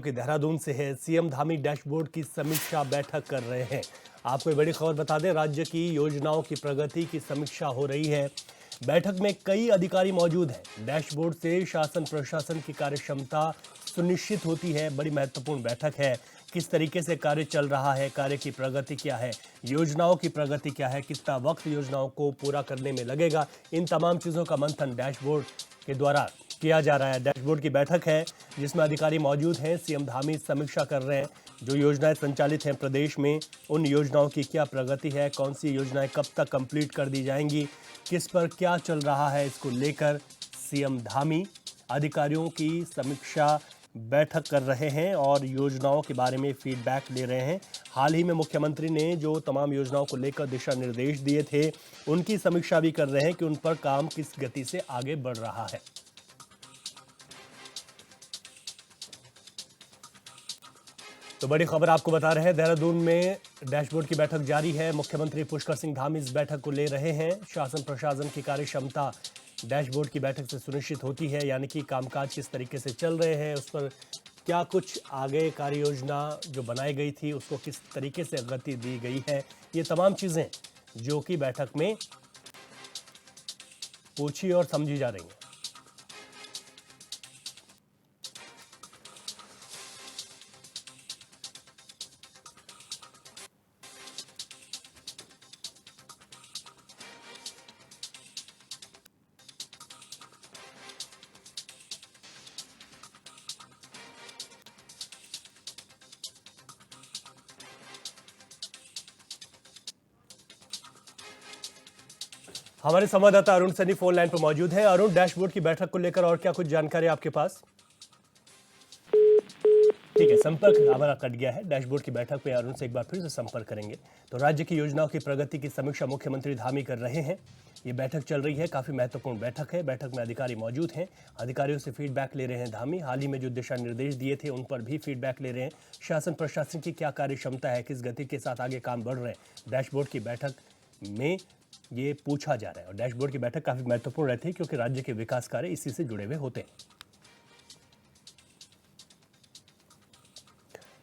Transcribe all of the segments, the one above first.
कि देहरादून से है। सीएम धामी डैशबोर्ड की समीक्षा बैठक कर रहे हैं। आपको बड़ी खबर बता दें, राज्य की योजनाओं की प्रगति की समीक्षा हो रही है। बैठक में कई अधिकारी मौजूद हैं। डैशबोर्ड से शासन प्रशासन की कार्यक्षमता सुनिश्चित होती है। बड़ी महत्वपूर्ण बैठक है। किस तरीके से कार्य चल रहा है, कार्य की प्रगति क्या है, योजनाओं की प्रगति क्या है, कितना वक्त योजनाओं को पूरा करने में लगेगा, इन तमाम चीज़ों का मंथन डैशबोर्ड के द्वारा किया जा रहा है। डैशबोर्ड की बैठक है जिसमें अधिकारी मौजूद हैं। सीएम धामी समीक्षा कर रहे हैं। जो योजनाएं संचालित हैं प्रदेश में, उन योजनाओं की क्या प्रगति है, कौन सी योजनाएं कब तक कंप्लीट कर दी जाएंगी, किस पर क्या चल रहा है, इसको लेकर सीएम धामी अधिकारियों की समीक्षा बैठक कर रहे हैं और योजनाओं के बारे में फीडबैक ले रहे हैं। हाल ही में मुख्यमंत्री ने जो तमाम योजनाओं को लेकर दिशा निर्देश दिए थे, उनकी समीक्षा भी कर रहे हैं कि उन पर काम किस गति से आगे बढ़ रहा है। तो बड़ी खबर आपको बता रहे हैं, देहरादून में डैशबोर्ड की बैठक जारी है। मुख्यमंत्री पुष्कर सिंह धामी इस बैठक को ले रहे हैं। शासन प्रशासन की कार्यक्षमता डैशबोर्ड की बैठक से सुनिश्चित होती है, यानी कि कामकाज किस तरीके से चल रहे हैं, उस पर क्या कुछ आगे कार्य योजना जो बनाई गई थी उसको किस तरीके से गति दी गई है, ये तमाम चीजें जो कि बैठक में पूछी और समझी जा रही हैं। हमारे संवाददाता अरुण सनी फोन लाइन पर मौजूद है। अरुण, डैशबोर्ड की बैठक को लेकर और क्या कुछ जानकारी आपके पास? ठीक है, संपर्क हमारा कट गया है। डैशबोर्ड की बैठक में अरुण से एक बार फिर से संपर्क करेंगे। तो राज्य की योजनाओं की प्रगति की समीक्षा मुख्यमंत्री धामी कर रहे हैं। ये बैठक चल रही है, काफी महत्वपूर्ण बैठक है। बैठक में अधिकारी मौजूद हैं, अधिकारियों से फीडबैक ले रहे हैं धामी। हाल ही में जो दिशा निर्देश दिए थे उन पर भी फीडबैक ले रहे हैं। शासन प्रशासन की क्या कार्य क्षमता है, किस गति के साथ आगे काम बढ़ रहे हैं, डैशबोर्ड की बैठक में ये पूछा जा रहा है। और डैशबोर्ड की बैठक काफी महत्वपूर्ण रहती है क्योंकि राज्य के विकास कार्य इसी से जुड़े हुए होते हैं।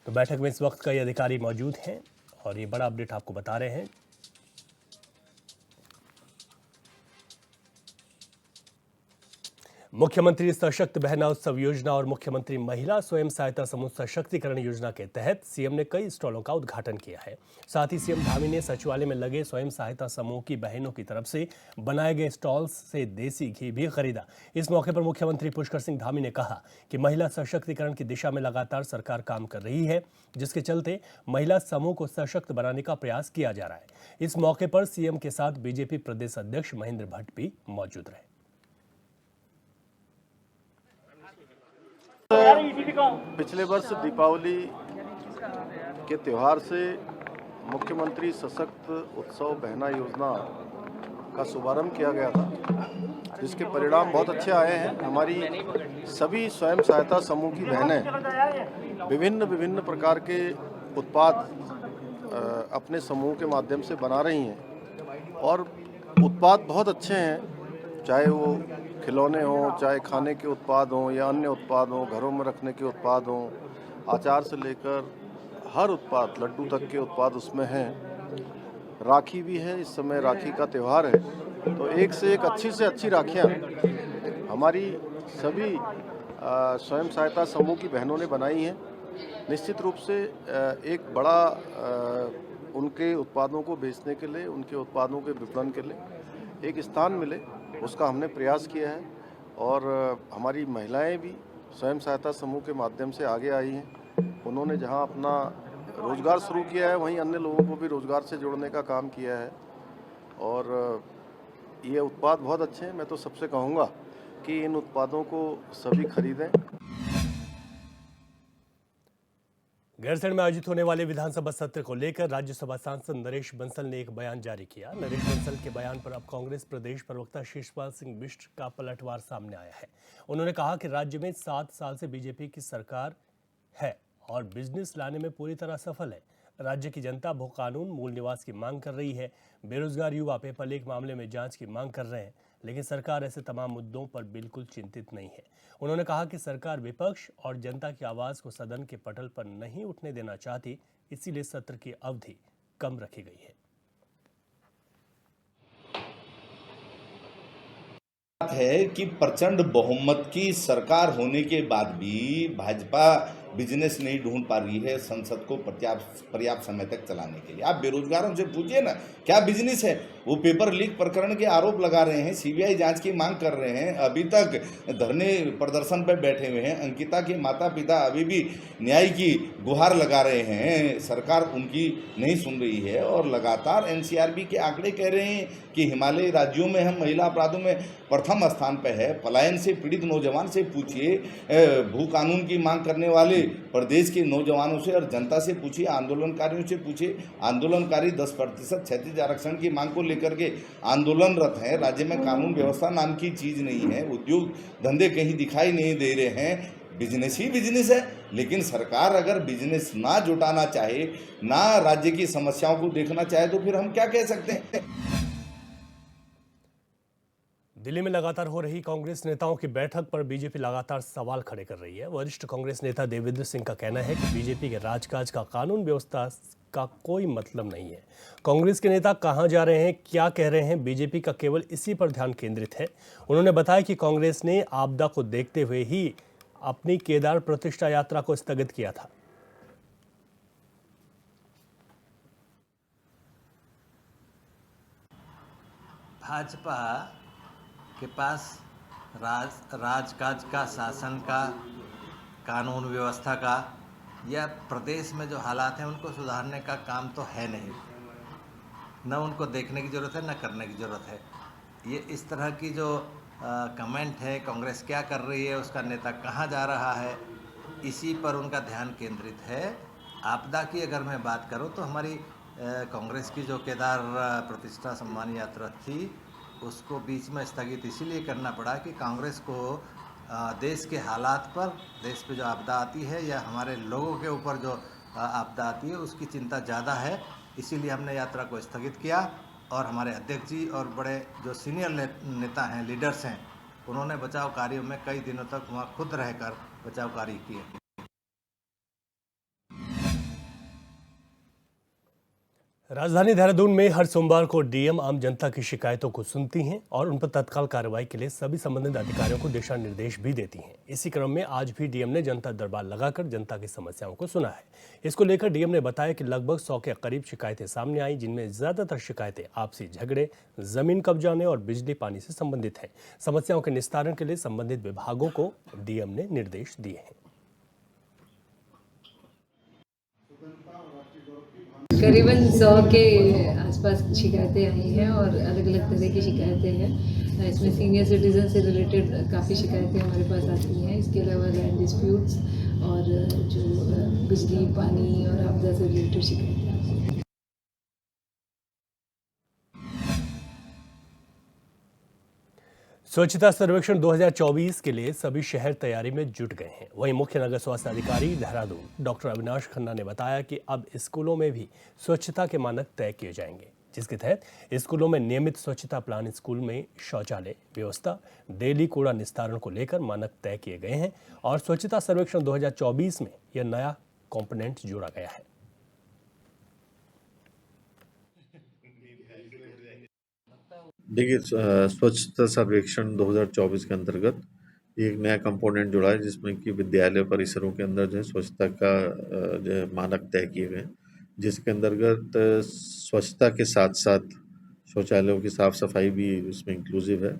तो बैठक में इस वक्त कई अधिकारी मौजूद हैं और ये बड़ा अपडेट आपको बता रहे हैं। मुख्यमंत्री सशक्त बहना उत्सव योजना और मुख्यमंत्री महिला स्वयं सहायता समूह सशक्तिकरण योजना के तहत सीएम ने कई स्टॉलों का उद्घाटन किया है। साथ ही सीएम धामी ने सचिवालय में लगे स्वयं सहायता समूह की बहनों की तरफ से बनाए गए स्टॉल्स से देसी घी भी खरीदा। इस मौके पर मुख्यमंत्री पुष्कर सिंह धामी ने कहा कि महिला सशक्तिकरण की दिशा में लगातार सरकार काम कर रही है, जिसके चलते महिला समूह को सशक्त बनाने का प्रयास किया जा रहा है। इस मौके पर सीएम के साथ बीजेपी प्रदेश अध्यक्ष महेंद्र भट्ट भी मौजूद रहे। पिछले वर्ष दीपावली के त्यौहार से मुख्यमंत्री सशक्त उत्सव बहना योजना का शुभारंभ किया गया था, जिसके परिणाम बहुत अच्छे आए हैं। हमारी सभी स्वयं सहायता समूह की बहनें विभिन्न विभिन्न प्रकार के उत्पाद अपने समूह के माध्यम से बना रही हैं और उत्पाद बहुत अच्छे हैं, चाहे वो खिलौने हों, चाहे खाने के उत्पाद हों या अन्य उत्पाद हों, घरों में रखने के उत्पाद हों, अचार से लेकर हर उत्पाद, लड्डू तक के उत्पाद उसमें हैं। राखी भी है, इस समय राखी का त्यौहार है, तो एक से एक अच्छी से अच्छी राखियाँ हमारी सभी स्वयं सहायता समूह की बहनों ने बनाई हैं। निश्चित रूप से एक बड़ा उनके उत्पादों को बेचने के लिए, उनके उत्पादों के विपणन के लिए एक स्थान मिले, उसका हमने प्रयास किया है। और हमारी महिलाएं भी स्वयं सहायता समूह के माध्यम से आगे आई हैं। उन्होंने जहां अपना रोज़गार शुरू किया है, वहीं अन्य लोगों को भी रोज़गार से जोड़ने का काम किया है। और ये उत्पाद बहुत अच्छे हैं। मैं तो सबसे कहूँगा कि इन उत्पादों को सभी खरीदें। गैरसैंण में आयोजित होने वाले विधानसभा सत्र को लेकर राज्यसभा सांसद नरेश बंसल ने एक बयान जारी किया। नरेश बंसल के बयान पर अब कांग्रेस प्रदेश प्रवक्ता शिषपाल सिंह बिष्ट का पलटवार सामने आया है। उन्होंने कहा कि राज्य में 7 साल से बीजेपी की सरकार है और बिजनेस लाने में पूरी तरह सफल है। राज्य की जनता भू कानून, मूल निवास की मांग कर रही है। बेरोजगार युवा पेपर लीक मामले में जांच की मांग कर रहे हैं। लेकिन सरकार ऐसे तमाम मुद्दों पर बिल्कुल चिंतित नहीं है। उन्होंने कहा कि सरकार विपक्ष और जनता की आवाज को सदन के पटल पर नहीं उठने देना चाहती, इसीलिए सत्र की अवधि कम रखी गई है। है कि प्रचंड बहुमत की सरकार होने के बाद भी भाजपा बिजनेस नहीं ढूंढ पा रही है संसद को पर्याप्त समय तक चलाने के लिए। आप बेरोजगारों से पूछिए ना, क्या बिजनेस है? वो पेपर लीक प्रकरण के आरोप लगा रहे हैं, सीबीआई जांच की मांग कर रहे हैं, अभी तक धरने प्रदर्शन पर बैठे हुए हैं। अंकिता के माता पिता अभी भी न्याय की गुहार लगा रहे हैं, सरकार उनकी नहीं सुन रही है। और लगातार एनसीआरबी के आंकड़े कह रहे हैं कि हिमालयी राज्यों में हम महिला अपराधों में प्रथम स्थान पर है। पलायन से पीड़ित नौजवान से पूछिए, भू कानून की मांग करने वाले प्रदेश के नौजवानों से और जनता से पूछिए, आंदोलनकारियों से पूछिए। आंदोलनकारी 10% क्षैतिज आरक्षण की मांग को लेकर के आंदोलनरत हैं। राज्य में कानून व्यवस्था नाम की चीज नहीं है, उद्योग धंधे कहीं दिखाई नहीं दे रहे हैं। बिजनेस ही बिजनेस है। लेकिन सरकार अगर बिजनेस ना जुटाना चाहे, ना राज्य की समस्याओं को देखना चाहे, तो फिर हम क्या कह सकते हैं? दिल्ली में लगातार हो रही कांग्रेस नेताओं की बैठक पर बीजेपी लगातार सवाल खड़े कर रही है। वरिष्ठ कांग्रेस नेता देवेंद्र सिंह का कहना है कि बीजेपी के राजकाज का कानून व्यवस्था का कोई मतलब नहीं है। कांग्रेस के नेता कहां जा रहे हैं, क्या कह रहे हैं, बीजेपी का केवल इसी पर ध्यान केंद्रित है। उन्होंने बताया कि कांग्रेस ने आपदा को देखते हुए ही अपनी केदार प्रतिष्ठा यात्रा को स्थगित किया था। भाजपा के पास राजकाज का, शासन का, कानून व्यवस्था का या प्रदेश में जो हालात हैं उनको सुधारने का काम तो है नहीं। न उनको देखने की ज़रूरत है, न करने की ज़रूरत है। ये इस तरह की जो कमेंट है, कांग्रेस क्या कर रही है, उसका नेता कहाँ जा रहा है, इसी पर उनका ध्यान केंद्रित है। आपदा की अगर मैं बात करूं तो हमारी कांग्रेस की जो केदार प्रतिष्ठा सम्मान यात्रा थी, उसको बीच में स्थगित इसीलिए करना पड़ा कि कांग्रेस को देश के हालात पर, देश पे जो आपदा आती है या हमारे लोगों के ऊपर जो आपदा आती है, उसकी चिंता ज़्यादा है। इसीलिए हमने यात्रा को स्थगित किया और हमारे अध्यक्ष जी और बड़े जो सीनियर नेता हैं, लीडर्स हैं, उन्होंने बचाव कार्यों में कई दिनों तक वहाँ खुद रहकर बचाव कार्य किए। राजधानी देहरादून में हर सोमवार को डीएम आम जनता की शिकायतों को सुनती हैं और उन पर तत्काल कार्रवाई के लिए सभी संबंधित अधिकारियों को दिशा निर्देश भी देती हैं। इसी क्रम में आज भी डीएम ने जनता दरबार लगाकर जनता की समस्याओं को सुना है। इसको लेकर डीएम ने बताया कि लगभग 100 के करीब शिकायतें सामने आई, जिनमें ज्यादातर शिकायतें आपसी झगड़े, जमीन कब्जाने और बिजली पानी से संबंधित हैं। समस्याओं के निस्तारण के लिए संबंधित विभागों को डीएम ने निर्देश दिए हैं। करीबन 100 के आसपास शिकायतें आई हैं और अलग अलग तरह की शिकायतें हैं। इसमें सीनियर सिटीजन से रिलेटेड काफ़ी शिकायतें हमारे पास आती हैं। इसके अलावा लैंड डिस्प्यूट्स और जो बिजली, पानी और आपदा से रिलेटेड शिकायतें आती हैं। स्वच्छता सर्वेक्षण 2024 के लिए सभी शहर तैयारी में जुट गए हैं। वहीं मुख्य नगर स्वास्थ्य अधिकारी देहरादून डॉक्टर अविनाश खन्ना ने बताया कि अब स्कूलों में भी स्वच्छता के मानक तय किए जाएंगे, जिसके तहत स्कूलों में नियमित स्वच्छता प्लान, स्कूल में शौचालय व्यवस्था, डेली कूड़ा निस्तारण को लेकर मानक तय किए गए हैं और स्वच्छता सर्वेक्षण 2024 में यह नया कॉम्पोनेंट जोड़ा गया है। देखिए, स्वच्छता सर्वेक्षण 2024 के अंतर्गत एक नया कंपोनेंट जुड़ा है, जिसमें कि विद्यालय परिसरों के अंदर जो है स्वच्छता का जो है मानक तय किए गए हैं, जिसके अंतर्गत स्वच्छता के साथ साथ शौचालयों की साफ सफाई भी उसमें इंक्लूसिव है।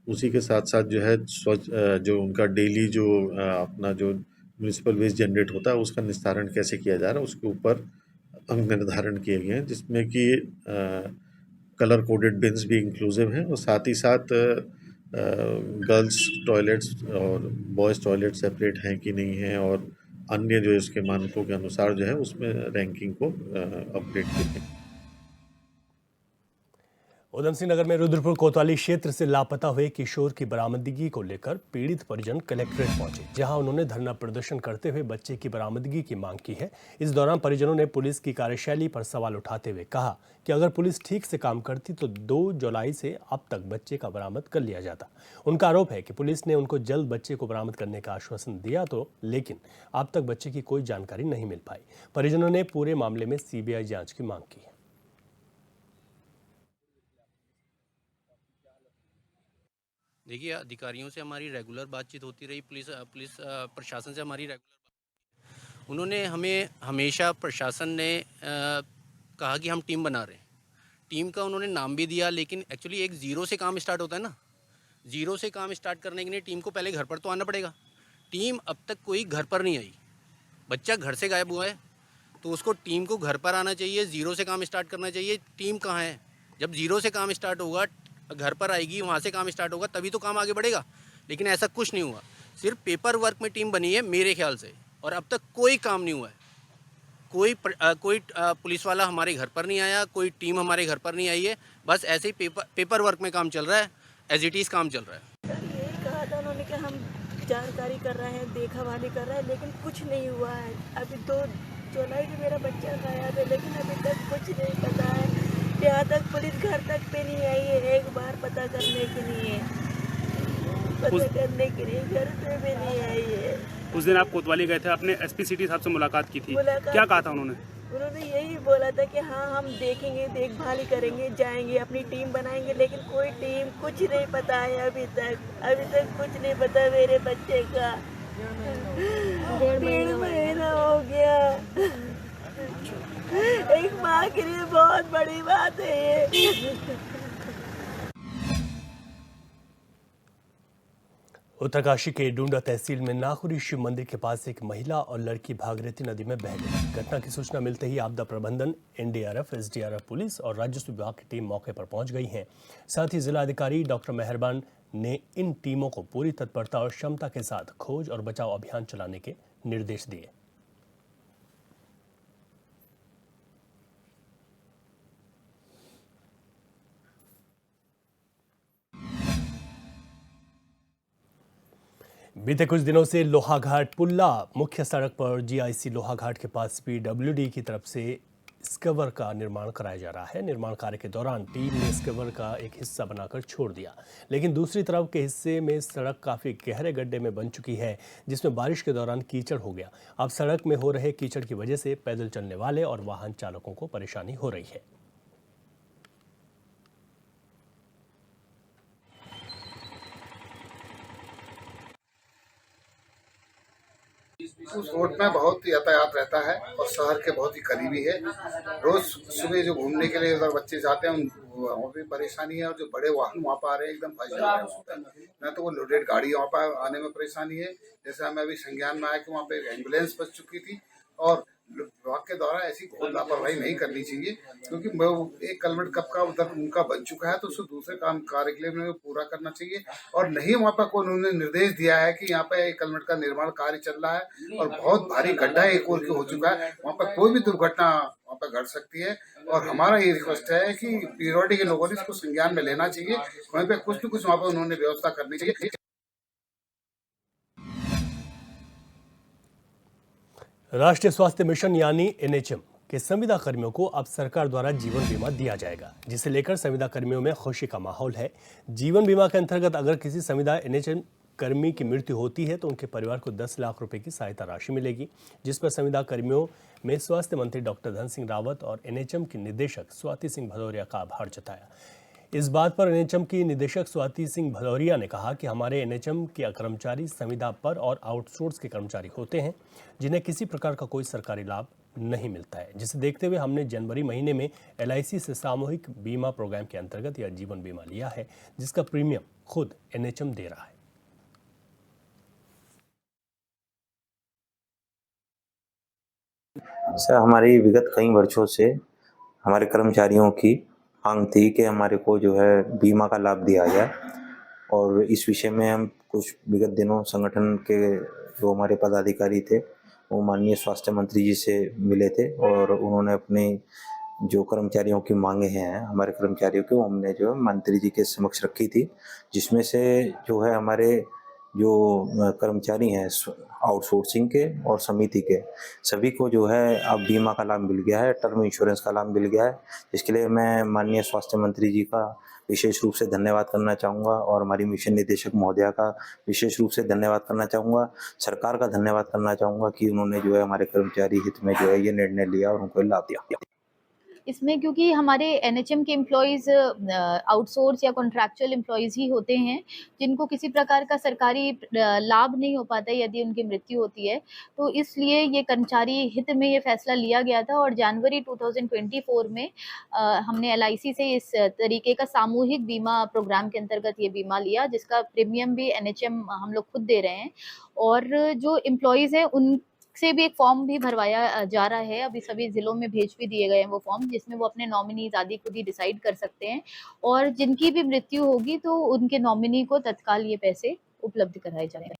उसी के साथ साथ जो है जो उनका डेली जो अपना जो म्यूनिसिपल वेस्ट जनरेट होता है, उसका निस्तारण कैसे किया जा रहा है, उसके ऊपर अंक निर्धारण किए गए हैं, जिसमें कि कलर कोडेड बिन्स भी इंक्लूसिव हैं और साथ ही साथ गर्ल्स टॉयलेट्स और बॉयज़ टॉयलेट सेपरेट हैं कि नहीं हैं, और अन्य जो इसके मानकों के अनुसार जो है उसमें रैंकिंग को अपडेट किया है। उधम सिंह नगर में रुद्रपुर कोतवाली क्षेत्र से लापता हुए किशोर की बरामदगी को लेकर पीड़ित परिजन कलेक्ट्रेट पहुंचे, जहां उन्होंने धरना प्रदर्शन करते हुए बच्चे की बरामदगी की मांग की है। इस दौरान परिजनों ने पुलिस की कार्यशैली पर सवाल उठाते हुए कहा कि अगर पुलिस ठीक से काम करती तो 2 जुलाई से अब तक बच्चे का बरामद कर लिया जाता। उनका आरोप है कि पुलिस ने उनको जल्द बच्चे को बरामद करने का आश्वासन दिया तो, लेकिन अब तक बच्चे की कोई जानकारी नहीं मिल पाई। परिजनों ने पूरे मामले में सीबीआई जांच की मांग की है। देखिए, अधिकारियों से हमारी रेगुलर बातचीत होती रही, पुलिस प्रशासन से हमारी रेगुलर। उन्होंने हमें हमेशा, प्रशासन ने कहा कि हम टीम बना रहे हैं। टीम का उन्होंने नाम भी दिया, लेकिन एक्चुअली एक ज़ीरो से काम स्टार्ट होता है ना। ज़ीरो से काम स्टार्ट करने के लिए टीम को पहले घर पर तो आना पड़ेगा। टीम अब तक कोई घर पर नहीं आई। बच्चा घर से गायब हुआ है तो उसको टीम को घर पर आना चाहिए, ज़ीरो से काम स्टार्ट करना चाहिए। टीम कहाँ है? जब ज़ीरो से काम स्टार्ट होगा, घर पर आएगी, वहाँ से काम स्टार्ट होगा, तभी तो काम आगे बढ़ेगा। लेकिन ऐसा कुछ नहीं हुआ। सिर्फ पेपर वर्क में टीम बनी है मेरे ख्याल से, और अब तक कोई काम नहीं हुआ है। कोई पुलिस वाला हमारे घर पर नहीं आया, कोई टीम हमारे घर पर नहीं आई है। बस ऐसे ही पेपर वर्क में काम चल रहा है, एज इट इज़ काम चल रहा है। यही कहा था उन्होंने कि हम जानकारी कर रहे हैं, देखा भाली कर रहे हैं, लेकिन कुछ नहीं हुआ है। अभी 2 जुलाई को मेरा बच्चा गायब है, लेकिन अभी तक कुछ नहीं पता है। यहाँ तक पुलिस घर तक पे नहीं आई है, एक बार पता करने के लिए, घर पे भी नहीं आई है। उस दिन आप कोतवाली गए थे, आपने एसपी सिटी साहब से मुलाकात की थी, क्या कहा था उन्होंने? उन्होंने यही बोला था कि हाँ हम देखेंगे, देखभाल करेंगे, जाएंगे, अपनी टीम बनाएंगे, लेकिन कोई टीम कुछ नहीं पता है अभी तक कुछ नहीं पता मेरे बच्चे का। 1.5 महीना हो गया। एक माँ के लिए बहुत बड़ी बात है ये। उत्तरकाशी के डूंडा तहसील में नाखुरी शिव मंदिर के पास एक महिला और लड़की भागीरथी नदी में बह गई। घटना की सूचना मिलते ही आपदा प्रबंधन, एनडीआरएफ, एसडीआरएफ, पुलिस और राजस्व विभाग की टीम मौके पर पहुंच गई है। साथ ही जिलाधिकारी डॉक्टर मेहरबान ने इन टीमों को पूरी तत्परता और क्षमता के साथ खोज और बचाव अभियान चलाने के निर्देश दिए। बीते कुछ दिनों से लोहाघाट पुल्ला मुख्य सड़क पर जीआईसी लोहाघाट के पास पीडब्ल्यूडी की तरफ से स्कवर का निर्माण कराया जा रहा है। निर्माण कार्य के दौरान टीम ने स्कवर का एक हिस्सा बनाकर छोड़ दिया, लेकिन दूसरी तरफ के हिस्से में सड़क काफ़ी गहरे गड्ढे में बन चुकी है, जिसमें बारिश के दौरान कीचड़ हो गया। अब सड़क में हो रहे कीचड़ की वजह से पैदल चलने वाले और वाहन चालकों को परेशानी हो रही है। उस रोड में बहुत यातायात रहता है और शहर के बहुत ही करीबी है। रोज सुबह जो घूमने के लिए उधर बच्चे जाते हैं, वहाँ पे परेशानी है, और जो बड़े वाहन वहाँ पर आ रहे हैं एकदम फंस जा रहे हैं। ना तो वो लोडेड गाड़ी वहाँ पर आने में परेशानी है। जैसे हमें अभी संज्ञान में आया कि वहाँ पे एक एम्बुलेंस फंस चुकी थी, और विभाग के द्वारा ऐसी घोर लापरवाही नहीं करनी चाहिए, क्योंकि एक कलवर्ट कब का उधर उनका बन चुका है, तो उसको दूसरे काम कार्य के लिए पूरा करना चाहिए। और नहीं, वहाँ पर कोई उन्होंने निर्देश दिया है कि यहाँ पे एक कलवर्ट का निर्माण कार्य चल रहा है और बहुत भारी गड्ढा एक ओर के हो चुका है, वहाँ पर कोई भी दुर्घटना वहाँ पर घट सकती है। और हमारा ये रिक्वेस्ट है कि पीरियोडिक के लोगों ने इसको संज्ञान में लेना चाहिए, वहीं पे कुछ न कुछ वहाँ पर उन्होंने व्यवस्था करनी चाहिए। राष्ट्रीय स्वास्थ्य मिशन यानी एनएचएम के संविदा कर्मियों को अब सरकार द्वारा जीवन बीमा दिया जाएगा, जिसे लेकर संविदा कर्मियों में खुशी का माहौल है। जीवन बीमा के अंतर्गत अगर किसी संविदा एनएचएम कर्मी की मृत्यु होती है तो उनके परिवार को 10 लाख रुपए की सहायता राशि मिलेगी, जिस पर संविदा कर्मियों में स्वास्थ्य मंत्री डॉक्टर धन सिंह रावत और एनएचएम की निदेशक स्वाति सिंह भदौरिया का आभार जताया। इस बात पर एनएचएम की निदेशक स्वाति सिंह भदौरिया ने कहा कि हमारे एनएचएम के कर्मचारी संविदा पर और आउटसोर्स के कर्मचारी होते हैं, जिन्हें किसी प्रकार का कोई सरकारी लाभ नहीं मिलता है, जिसे देखते हुए हमने जनवरी महीने में एलआईसी से सामूहिक बीमा प्रोग्राम के अंतर्गत यह जीवन बीमा लिया है, जिसका प्रीमियम खुद एनएचएम दे रहा है। सर, हमारी विगत कई वर्षों से हमारे कर्मचारियों की मांग थी कि हमारे को जो है बीमा का लाभ दिया जाए, और इस विषय में हम कुछ विगत दिनों संगठन के जो हमारे पदाधिकारी थे वो माननीय स्वास्थ्य मंत्री जी से मिले थे, और उन्होंने अपनी जो कर्मचारियों की मांगे हैं हमारे कर्मचारियों की, वो हमने जो है मंत्री जी के समक्ष रखी थी, जिसमें से जो है हमारे जो कर्मचारी हैं आउटसोर्सिंग के और समिति के, सभी को जो है अब बीमा का लाभ मिल गया है, टर्म इंश्योरेंस का लाभ मिल गया है। इसके लिए मैं माननीय स्वास्थ्य मंत्री जी का विशेष रूप से धन्यवाद करना चाहूँगा और हमारी मिशन निदेशक महोदया का विशेष रूप से धन्यवाद करना चाहूँगा। सरकार का धन्यवाद करना चाहूँगा कि उन्होंने जो है हमारे कर्मचारी हित में जो है ये निर्णय लिया और उनको लाभ दिया। इसमें क्योंकि हमारे एनएचएम के एम्प्लॉयज़ आउटसोर्स या कॉन्ट्रैक्चुअल एम्प्लॉयज़ ही होते हैं, जिनको किसी प्रकार का सरकारी लाभ नहीं हो पाता यदि उनकी मृत्यु होती है, तो इसलिए ये कर्मचारी हित में ये फैसला लिया गया था और जनवरी 2024 में हमने एलआईसी से इस तरीके का सामूहिक बीमा प्रोग्राम के अंतर्गत ये बीमा लिया, जिसका प्रीमियम भी एनएचएम हम लोग खुद दे रहे हैं और जो एम्प्लॉयज़ हैं उन से भी एक फॉर्म भी भरवाया जा रहा है। अभी सभी ज़िलों में भेज भी दिए गए हैं वो फॉर्म, जिसमें वो अपने नॉमिनीज़ आदि खुद ही डिसाइड कर सकते हैं और जिनकी भी मृत्यु होगी तो उनके नॉमिनी को तत्काल ये पैसे उपलब्ध कराए जाएंगे।